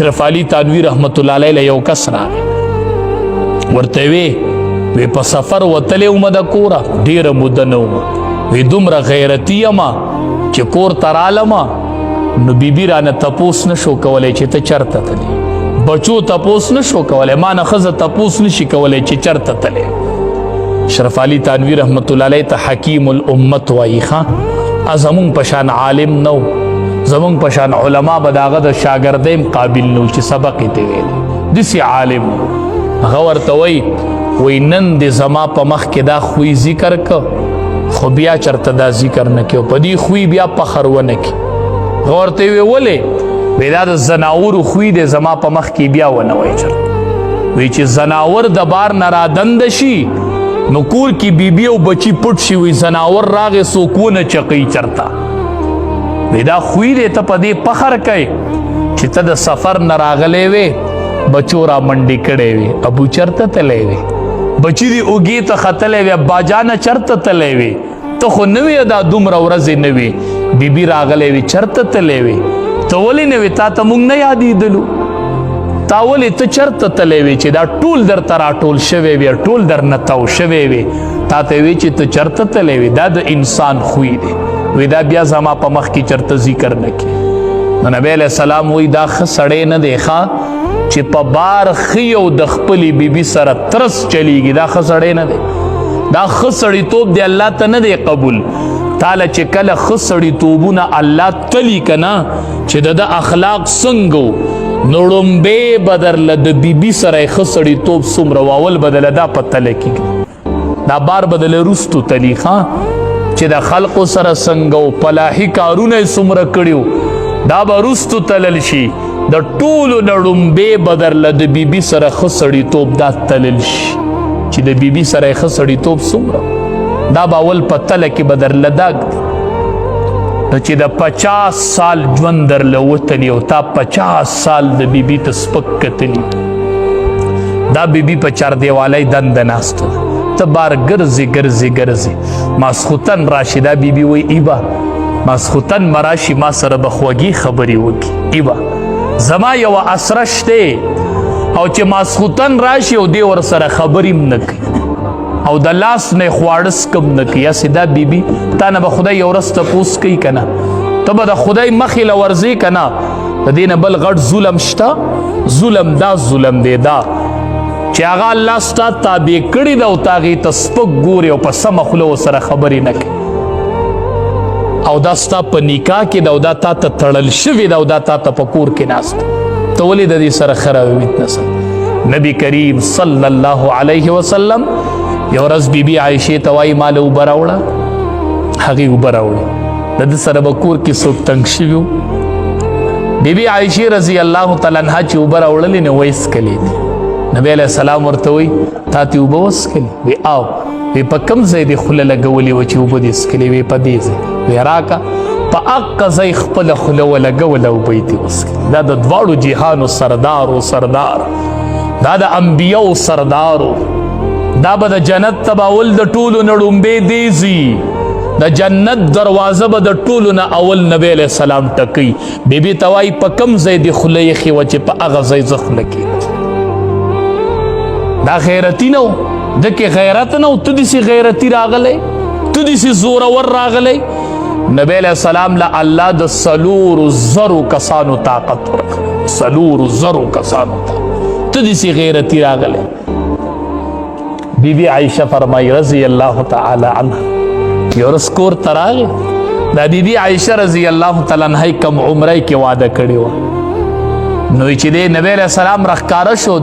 اشرف علي تانوی رحمت الله علیه یو کس راغی ورته وی په سفر وتلی ومه د کوره ډېره موده نه ومه وی دومره غیرتي یمه چې کور ته رالمه نو بیبي رانه تپوس نه شو کولی چې ته چرته تلې بچو تپوس نه شو کولی ما نه ښځه تپوس نشي کولی چې چرته تلې اشرف علي تانوی رحمت الله علیه ته حکیم الامت وایي ښه زمونږ په شان عالم نه و زمونږ په شان علما به د هغه د شاګردۍ قابل نه و چې سبق یې ته ویلی داسې عالم هغه ورته وایي نن د زما په مخ کې دا خوی ذکر که خو بیا چرته دا ذکر نه کې په دې خوی بیا فخر ونه کې هغه ورته ویې ولې وی دا د زناورو خوی دی زما په مخ کې بیا ونه وایي چرته وی چې زناور د بار نه رادنده شي نو کور کې بیبي او بچی پټ شي وی زناور راغې څوک ونه چقی چرته وی دا خوی دی ته په دې فخر کوي چې ته د سفر نه راغلی وې بچو را منډې کړی وې ابو چرته تلی وې بچی دی اوږې ته ختلی وې اباجانه چرته تلی وې ته خو نه وې دا دومره ورځې نه وې بیبي راغلی وې چرته تلی وې ته ولې نه وې تا ته موږ نه یادېدلو تا ولې ته چرته تلی وې چې دا ټول درته راټول شوی وې ټول درنه تاو شوی وې تا ته وې چې ته چرته تلی وې دا د انسان خوی دی وی دا بیا زما په مخ کې چرته ذکر نه کې نو نبی علیہ السلام وی دا ښه سړی نه دی ښه چې په بار ښي او د خپلې بیبي سره ترس چلیږي دا ښه سړی نه دی دا ښه سړیتوب دی الله ته نه دی قبول تاله چې کله ښه سړیتوبونه الله تلی که نه چې د ده اخلاق څنګه نو ړومبې به درله د بیبي سره یې ښه سړیتوب څومره واول به دله دا په تله کېږي دا بار به دله رستو تلی ښه چې د خلقو سره څنګه و پلاحي کارونه یې څومره کړي دا به رستو تلل شي د ټولو نه ړومبې به درله د بیبي سره ښه سړیتوب دا تلل شي چې د بیبي سره یې ښه سړیتوب څومره دا به اول په تله کې به درله دا ږدي چې د 50 سال ژوند درله وتلي او تا 50 سال د بیبي ته سپک کتلي دا بیبي په چاردیوالۍ دنده ناسته ته بار ګرځې ماسخوتن راشي دا بیبي وایي ایبا ماسخوتن مراشي ما سره به خوږې خبرې وکړي ایبا زما یوه اسره شته او چې ماسخوتن راشي او دې ورسره خبرې هم نه کوي او د لاس نه خواړه سکم نه کوي یاسې دا بیبي تا نه به خدای یو ورځ تپوس کوي که نه ته به د خدای مخې له ورځې که نه د دې نه بل غټ ظلم شته ظلم دا ظلم دی دا چې هغه الله ستا تابع کړي ده او تا هغې ته سپک ګوري او په سمه خوله ورسره خبرې نه کوي او دا ستا په نکاح کې ده او دا تا ته تړل شوې ده او دا تا ته په کور کې ناست ته ولې د دې سره ښه راویت نه سه نبي کریم صلی الله علیه وسلم یو ورځ بیبي عایشې ته وایي ماله اوبه راوړه هغې اوبه راوړې د ده سره به کور کې څوک تنګ شوي وو بیبي عایشې رضی الله تعالی عنها چې اوبه راوړلې نو ویڅکلې دي نبی علیہ السلام ورته وی تا تی اوبه وڅښلې وی او وی په کوم ځای دې خوله لګولې وه چې اوبه دې څښلې وی په دې ځای وی راکه په هغه ځای خپله خوله ولګوله اوبه یې دې وڅښلې دا د دواړو جهانو سردار دا د انبیاو سردارو دا به د جنت ته به اول د ټولو نه ړومبې دی ځي د جنت دروازه به د ټولو نه اول نبی علیہ السلام ټکوي بیبي ته وایي په کوم ځای دې خوله یخې وه چې په هغه ځای زه خوله کېږم دا غیرتی نه و ده کې غیرت نه و ته داسې غیرتي راغلی ته داسې زورور راغلی نبی علیہ السلام له الله د 4,000 کسانو طاقت ورکړی 4,000 کسانو ته داسې غیرتي راغلی بیبي عایشه فرمایي رضی الله تعالی عنها یو ورځ کور ته راغی دا بیبي عایشه رضی الله تعالی عنها کوم عمرې کې واده کړې وه نو چې دی نبی علیہ السلام راښکاره شو